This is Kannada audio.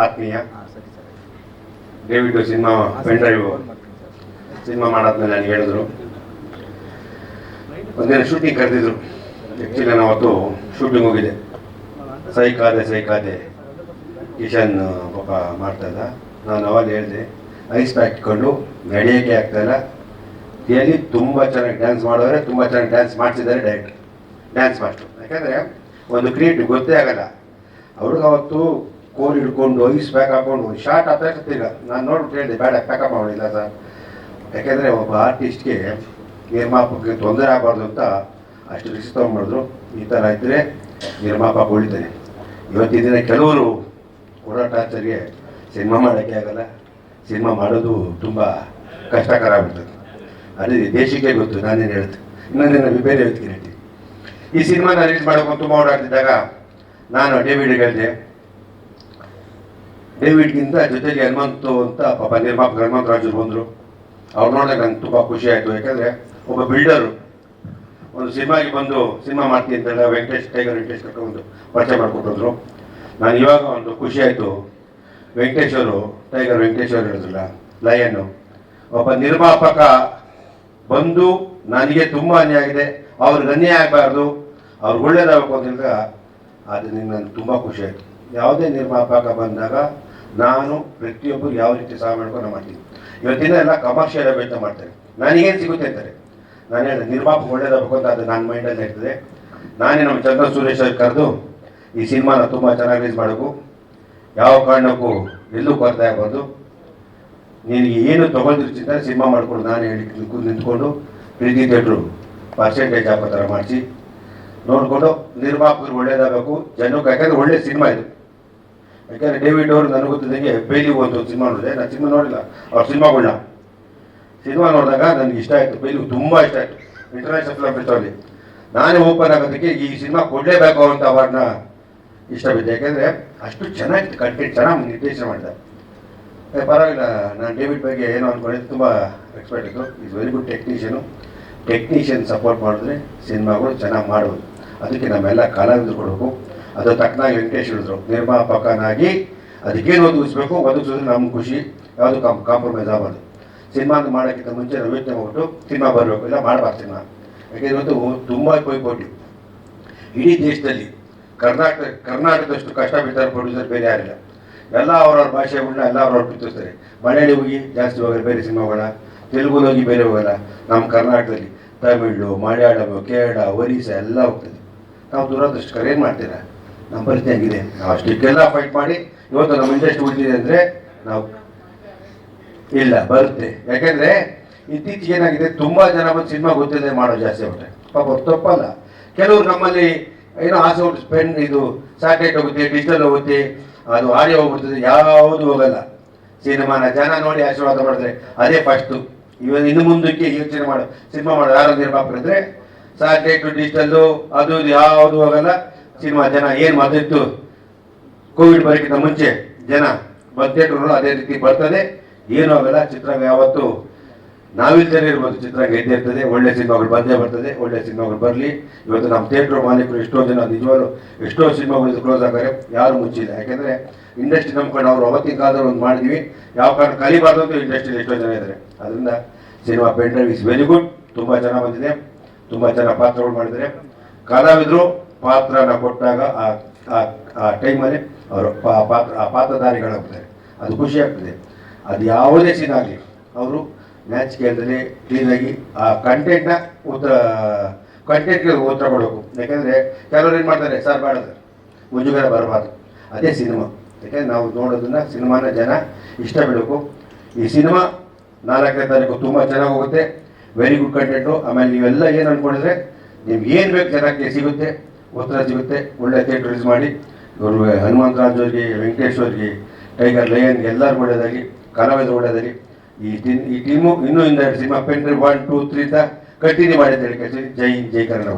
ಆತ್ಮೀಯ David cinema pen drive cinema ಮಾಡಾದ್ಮೇಲೆ ನನಗೆ ಹೇಳಿದ್ರು, ಒಂದಿನ ಶೂಟಿಂಗ್ ಕರೆದಿದ್ರು. ಆ್ಯಕ್ಚುಲಿ ನಾನು ಅವತ್ತು ಶೂಟಿಂಗ್ ಹೋಗಿದ್ದೆ. ಸೈಕಾದೆ ಕಿಶನ್ ಪಾಪ ಮಾಡ್ತಾಯಿದ್ದ. ನಾನು ಅವಾಗ ಹೇಳಿದೆ, ಐಸ್ ಪ್ಯಾಕ್ ಇಟ್ಕೊಂಡು ನಡೆಯೋಕ್ಕೆ ಆಗ್ತಾಯಿಲ್ಲ. ರಿಯಲಿ ತುಂಬ ಚೆನ್ನಾಗಿ ಡ್ಯಾನ್ಸ್ ಮಾಡೋರೆ, ತುಂಬ ಚೆನ್ನಾಗಿ ಡ್ಯಾನ್ಸ್ ಮಾಡಿಸಿದ್ದಾರೆ ಡೈರೆಕ್ಟರ್, ಡ್ಯಾನ್ಸ್ ಮಾಸ್ಟ್ರು. ಯಾಕಂದರೆ ಒಂದು ಕ್ರಿಯೇಟಿವ್ ಗೊತ್ತೇ ಆಗಲ್ಲ. ಅವ್ರಿಗೆ ಅವತ್ತು ಕೋಲ್ ಹಿಡ್ಕೊಂಡು ಐಸ್ ಪ್ಯಾಕ್ ಹಾಕೊಂಡು ಒಂದು ಶಾರ್ಟ್ ಆಗ್ತಾಯಿರ್ತೀಗ. ನಾನು ನೋಡ್ಬಿಟ್ಟು ಹೇಳಿದೆ, ಬೇಡ ಪ್ಯಾಕಪ್ ಮಾಡೋದಿಲ್ಲ ಸರ್. ಯಾಕೆಂದರೆ ಒಬ್ಬ ಆರ್ಟಿಸ್ಟ್ಗೆ ನಿರ್ಮಾಪಕಕ್ಕೆ ತೊಂದರೆ ಆಗಬಾರ್ದು ಅಂತ ಅಷ್ಟು ರಿಸ್ಕ್ ತೊಗೊಂಡ್ಬಾರ್ದು. ಈ ಥರ ಇದ್ದರೆ ನಿರ್ಮಾಪಕ ಉಳಿತಾನೆ. ಇವತ್ತಿನ ದಿನ ಕೆಲವರು ಕೊಡೋ ಟಾರ್ಚರ್ಗೆ ಸಿನಿಮಾ ಮಾಡೋಕ್ಕೆ ಆಗಲ್ಲ. ಸಿನಿಮಾ ಮಾಡೋದು ತುಂಬ ಕಷ್ಟಕರ ಆಗ್ಬಿಡ್ತದೆ. ಅದೇ ದೇಶಕ್ಕೆ ಗೊತ್ತು, ನಾನೇನು ಹೇಳ್ತೆ. ಇನ್ನೊಂದಿನ ಬೇರೆ ಹೇಳ್ತೀನಿ. ಈ ಸಿನಿಮಾನ ರಿಲೀಸ್ ಮಾಡೋಕೆ ತುಂಬ ಓಡಾಡ್ತಿದ್ದಾಗ ನಾನು ಡೇವಿಡ್ಗೆ ಹೇಳಿದೆ, ಡೇವಿಡ್ಗಿಂತ ಜೊತೆಗೆ ಹನುಮಂತು ಅಂತ ಪಾಪ ನಿರ್ಮಾಪಕ ಹನುಮಂತ ರಾಜರು ಬಂದರು. ಅವ್ರು ನೋಡಿದಾಗ ನಂಗೆ ತುಂಬ ಖುಷಿ ಆಯಿತು. ಯಾಕಂದರೆ ಒಬ್ಬ ಬಿಲ್ಡರು ಒಂದು ಸಿನಿಮಾಗೆ ಬಂದು ಸಿನಿಮಾ ಮಾಡ್ತೀನಿ ಅಂತೆಲ್ಲ ಟೈಗರ್ ವೆಂಕಟೇಶ್ ಕರ್ಕೊಂಡು ಪರಿಚಯ ಮಾಡಿಕೊಟ್ಟಿದ್ರು. ನಾನು ಇವಾಗ ಒಂದು ಖುಷಿ ಆಯಿತು. ಟೈಗರ್ ವೆಂಕಟೇಶ್ ಅವರು ಹೇಳಿದ್ರಲ್ಲ, ಲಯನ್ನು ಒಬ್ಬ ನಿರ್ಮಾಪಕ ಬಂದು ನನಗೆ ತುಂಬ ಅನ್ಯಾಯ ಆಗಿದೆ, ಅವ್ರಿಗೆ ಅನ್ಯಾಯ ಆಗಬಾರ್ದು, ಅವ್ರಿಗೆ ಒಳ್ಳೇದಾಗಬೇಕು ಅಂತಿಲ್ಲ. ಅದು ನನಗೆ ತುಂಬ ಖುಷಿ ಆಯಿತು. ಯಾವುದೇ ನಿರ್ಮಾಪಕ ಬಂದಾಗ ನಾನು ಪ್ರತಿಯೊಬ್ಬರು ಯಾವ ರೀತಿ ಸಹಾಯ ಮಾಡ್ಕೊಂಡು ಮಾಡ್ತೀನಿ. ಇವತ್ತಿನ ಎಲ್ಲ ಕಮರ್ಷಿಯಲ್ ಅಭಿವೃದ್ಧಿ ಮಾಡ್ತಾರೆ. ನನಗೇನು ಸಿಗುತ್ತೆ ಅಂತಾರೆ. ನಾನು ಹೇಳಿದೆ, ನಿರ್ಮಾಪಕ ಒಳ್ಳೇದಾಗಬೇಕು ಅಂತ ಅದು ನನ್ನ ಮೈಂಡಲ್ಲಿ ಇರ್ತದೆ. ನಾನೇ ನಮ್ಮ ಚಂದ್ರ ಸುರೇಶ್ ಅವ್ರಿಗೆ ಕರೆದು ಈ ಸಿನಿಮಾನ ತುಂಬ ಚೆನ್ನಾಗಿ ರಿಲೀಸ್ ಮಾಡಬೇಕು, ಯಾವ ಕಾರಣಕ್ಕೂ ಎಲ್ಲೂ ಕೊರತೆ ಆಗ್ಬಾರ್ದು, ನಿನಗೆ ಏನು ತೊಗೊಳ್ತಿರ್ತಿಂತ ಸಿನಿಮಾ ಮಾಡಿಕೊಂಡು ನಾನು ಹೇಳಿ ನಿಂತ್ಕೊಂಡು ಪ್ರೀತಿ ಥಿಯೇಟ್ರು ಪರ್ಸೆಂಟೇಜ್ ಹಾಕೋ ಥರ ಮಾಡಿಸಿ ನೋಡಿಕೊಂಡು ನಿರ್ಮಾಪಕರು ಒಳ್ಳೇದಾಗಬೇಕು ಜನಕ್ಕೆ. ಯಾಕಂದರೆ ಒಳ್ಳೆ ಸಿನಿಮಾ ಇದು. ಯಾಕಂದರೆ ಡೇವಿಡ್ ಅವರು ನನಗೆ ಗೊತ್ತಿದ್ದಂಗೆ ಬೇಲಿಗೂ ಒಂದು ಸಿನಿಮಾ ನೋಡಿದೆ. ನಾನು ಸಿನಿಮಾ ನೋಡಿಲ್ಲ, ಅವ್ರ ಸಿನಿಮಾ ನೋಡಿದಾಗ ನನಗೆ ಇಷ್ಟ ಆಯಿತು. ಬೇಲಿಗೂ ತುಂಬ ಇಷ್ಟ ಆಯಿತು. ಇಂಟರ್ನ್ಯಾಷನಲ್ ಫಿಲ್ಮ್ ಫೆಸ್ಟಿವಲ್ಲಿ ನಾನೇ ಓಪನ್ ಆಗೋದಕ್ಕೆ ಈ ಸಿನಿಮಾ ಕೊಡಲೇಬೇಕು ಅಂತ ಅವಾರ್ಡ್ನ ಇಷ್ಟ ಬಿದ್ದೆ. ಯಾಕೆಂದರೆ ಅಷ್ಟು ಚೆನ್ನಾಗಿತ್ತು, ಕಂಟೆಂಟ್ ಚೆನ್ನಾಗಿ ನಿರ್ದೇಶನ ಮಾಡಿದೆ. ಪರವಾಗಿಲ್ಲ, ನಾನು ಡೇವಿಡ್ ಬಗ್ಗೆ ಏನೋ ಅಂದ್ಕೊಂಡಿದ್ದು ತುಂಬ ಎಕ್ಸ್ಪೆಕ್ಟ್ ಇತ್ತು. Is very good technician support ಮಾಡಿದ್ರೆ ಸಿನಿಮಾಗಳು ಚೆನ್ನಾಗಿ ಮಾಡ್ಬೋದು. ಅದಕ್ಕೆ ನಮ್ಮೆಲ್ಲ ಕಲಾವಿದರು ಕೊಡಬೇಕು. ಅದು ತಕ್ಕನಾಗಿ ವೆಂಕಟೇಶ್ ಹೇಳಿದ್ರು, ನಿರ್ಮಾಪಕನಾಗಿ ಅದಕ್ಕೇನು ಒದಗಿಸ್ಬೇಕು, ಒದಗಿಸಿದ್ರೆ ನಮ್ಗೆ ಖುಷಿ, ಯಾವುದು ಕಾಂಪ್ರಮೈಸ್ ಆಗಬಾರ್ದು. ಸಿನಿಮಾ ಮಾಡೋಕ್ಕಿಂತ ಮುಂಚೆ ನಾವು ಯೋಚನೆ ಮಾಡ್ಬಿಟ್ಟು ಸಿನಿಮಾ ಬರಬೇಕು, ಇಲ್ಲ ಮಾಡಬಾರ್ದು ಸಿನಿಮಾ. ಯಾಕೆಂದರೆ ಇವತ್ತು ತುಂಬ ಪೈಪೋಟಿ ಇಡೀ ದೇಶದಲ್ಲಿ. ಕರ್ನಾಟಕದಷ್ಟು ಕಷ್ಟ ಬಿಡ್ತಾರೆ ಪ್ರೊಡ್ಯೂಸರ್ ಬೇರೆ ಯಾರಿಲ್ಲ. ಎಲ್ಲ ಅವ್ರವ್ರ ಭಾಷೆಗಳನ್ನ ಎಲ್ಲ ಅವ್ರವ್ರು ಪ್ರೀತಿಸ್ತಾರೆ. ಮಲಯಾಳಿ ಹೋಗಿ ಜಾಸ್ತಿ ಹೋಗಲ್ಲ ಬೇರೆ ಸಿನಿಮಾಗಳ, ತೆಲುಗುಲಿ ಹೋಗಿ ಬೇರೆ ಹೋಗಲ್ಲ. ನಮ್ಮ ಕರ್ನಾಟಕದಲ್ಲಿ ತಮಿಳು, ಮಲಯಾಳಂ, ಕೇರಳ, ಒರಿಸ್ಸಾ ಎಲ್ಲ ಹೋಗ್ತದೆ. ನಾವು ದುರದೃಷ್ಟಕರ ಏನು ಮಾಡ್ತೀರಾ, ನಮ್ಮ ಪರಿಸ್ಥಿತಿ ಆಗಿದೆ. ನಾವು ಅಷ್ಟಕ್ಕೆಲ್ಲ ಫೈಟ್ ಮಾಡಿ ಇವತ್ತು ನಮ್ಮ ಇಂಡಸ್ಟ್ರಿ ಉಳಿದಿದೆ ಅಂದರೆ ನಾವು ಇಲ್ಲ ಬರುತ್ತೆ. ಯಾಕೆಂದರೆ ಇತ್ತೀಚೆಗೆ ಏನಾಗಿದೆ, ತುಂಬ ಜನ ಬಂದು ಸಿನಿಮಾ ಗೊತ್ತಿದೆ ಮಾಡೋ ಜಾಸ್ತಿ ಆಗ್ಬಿಟ್ರೆ. ಪಾಪ ತಪ್ಪಲ್ಲ. ಕೆಲವರು ನಮ್ಮಲ್ಲಿ ಏನೋ ಆಸೆ ಹೋಗ್ಬಿಟ್ಟು ಪೆನ್ ಇದು ಸ್ಯಾಟಲೈಟ್ ಹೋಗುತ್ತೆ, ಡಿಜಿಟಲ್ ಹೋಗುತ್ತೆ, ಅದು ಆಡಿಯೋ ಹೋಗ್ಬಿಡ್ತದೆ, ಯಾವುದು ಹೋಗಲ್ಲ. ಸಿನಿಮಾನ ಜನ ನೋಡಿ ಆಶೀರ್ವಾದ ಮಾಡಿದ್ರೆ ಅದೇ ಫಸ್ಟು. ಇನ್ನು ಮುಂದಕ್ಕೆ ಯೋಚನೆ ಮಾಡೋ ಸಿನಿಮಾ ಮಾಡೋ ಯಾರು ನಿರ್ಮಾಪಕರಿದ್ರೆ ಸ್ಯಾಟಲೈಟು ಡಿಜಿಟಲ್ಲು ಅದು ಇದು ಯಾವುದು ಹೋಗಲ್ಲ. ಸಿನಿಮಾ ಜನ ಏನು ಮೊದಲಿತ್ತು ಕೋವಿಡ್ ಬರೋಕ್ಕಿಂತ ಮುಂಚೆ ಜನ ಥಿಯೇಟ್ರುಗಳು ಅದೇ ರೀತಿ ಬರ್ತದೆ, ಏನೂ ಆಗಲ್ಲ. ಚಿತ್ರರಂಗ ಯಾವತ್ತು ನಾವಿಲ್ದೇ ಇರ್ಬೋದು, ಚಿತ್ರರಂಗ ಇದ್ದೇ ಇರ್ತದೆ. ಒಳ್ಳೆ ಸಿನಿಮಾಗಳು ಬಂದೇ ಬರ್ತದೆ, ಒಳ್ಳೆ ಸಿನಿಮಾಗಳು ಬರಲಿ. ಇವತ್ತು ನಮ್ಮ ಥಿಯೇಟ್ರ್ ಮಾಲೀಕರು ಎಷ್ಟೋ ಜನ ನಿಜವಾಗ್ಲೂ ಎಷ್ಟೋ ಸಿನಿಮಾಗಳು ಕ್ಲೋಸ್ ಆಗಾರೆ, ಯಾರು ಮುಚ್ಚಿಲ್ಲ. ಯಾಕೆಂದರೆ ಇಂಡಸ್ಟ್ರಿ ನಂಬ್ಕೊಂಡು ಅವರು ಅವತ್ತಿನ ಕಾಲದಲ್ಲಿ ಒಂದು ಮಾಡಿದ್ವಿ, ಯಾವ ಕಾರಣ ಕಲಿಬಾರ್ದು ಅಂತ ಇಂಡಸ್ಟ್ರಿಯಲ್ಲಿ ಎಷ್ಟೋ ಜನ ಇದ್ದಾರೆ. ಅದರಿಂದ cinema pen drive is very good. ತುಂಬ ಚೆನ್ನಾಗಿ ಬಂದಿದೆ, ತುಂಬ ಚೆನ್ನಾಗಿ ಪಾತ್ರಗಳು ಮಾಡಿದ್ದಾರೆ. ಕಲಾವಿದರು ಪಾತ್ರನ ಕೊಟ್ಟಾಗ ಆ ಟೈಮಲ್ಲಿ ಅವರು ಪಾತ್ರಧಾರಿಗಳಾಗ್ತಾರೆ, ಅದು ಖುಷಿ ಆಗ್ತದೆ. ಅದು ಯಾವುದೇ ಸೀನ್ ಆಗಲಿ ಅವರು ಮ್ಯಾಚ್ ಕೇಳಿದ್ರೆ ಕ್ಲೀನಾಗಿ ಆ ಕಂಟೆಂಟ್ಗೆ ಉತ್ತರ ಕೊಡಬೇಕು. ಯಾಕೆಂದರೆ ಕೆಲವರು ಏನು ಮಾಡ್ತಾರೆ, ಸರ್ ಬೇಡ ಮುಜುಗರ ಬರಬಾರ್ದು, ಅದೇ ಸಿನಿಮಾ. ಯಾಕೆಂದರೆ ನಾವು ನೋಡೋದನ್ನ ಸಿನಿಮಾನ ಜನ ಇಷ್ಟ ಬಿಡಬೇಕು. ಈ ಸಿನಿಮಾ 4ನೇ ತಾರೀಕು ತುಂಬ ಚೆನ್ನಾಗಿ ಹೋಗುತ್ತೆ, ವೆರಿ ಗುಡ್ ಕಂಟೆಂಟು. ಆಮೇಲೆ ನೀವೆಲ್ಲ ಏನು ಅಂದ್ಕೊಂಡಿದ್ರೆ ನಿಮ್ಗೆ ಏನು ಬೇಕು ಜನಕ್ಕೆ ಸಿಗುತ್ತೆ, ಉತ್ತರ ಸಿಗುತ್ತೆ. ಒಳ್ಳೆ ಥಿಯೇಟ್ರ್ ರಿಲೀಸ್ ಮಾಡಿ ಇವರು ಹನುಮಂತ ರಾಜ್ ಅವ್ರಿಗೆ, ವೆಂಕಟೇಶ್ ಅವ್ರಿಗೆ, ಟೈಗರ್ ಲಯನ್ಗೆ ಎಲ್ಲರಿಗೂ ಒಳ್ಳೆಯದಾಗಿ, ಕಲಾವಿದರು ಒಳ್ಳೆಯದಾಗಿ. ಈ ಟೀಮು ಇನ್ನೂ 2 ಸಿನಿಮಾ ಪೆನ್ ಡ್ರೈವ್ 1, 2, 3 ಕಂಟಿನ್ಯೂ ಮಾಡಿದ್ದೇವೆ. ಜೈ ಕನ್ನಡ.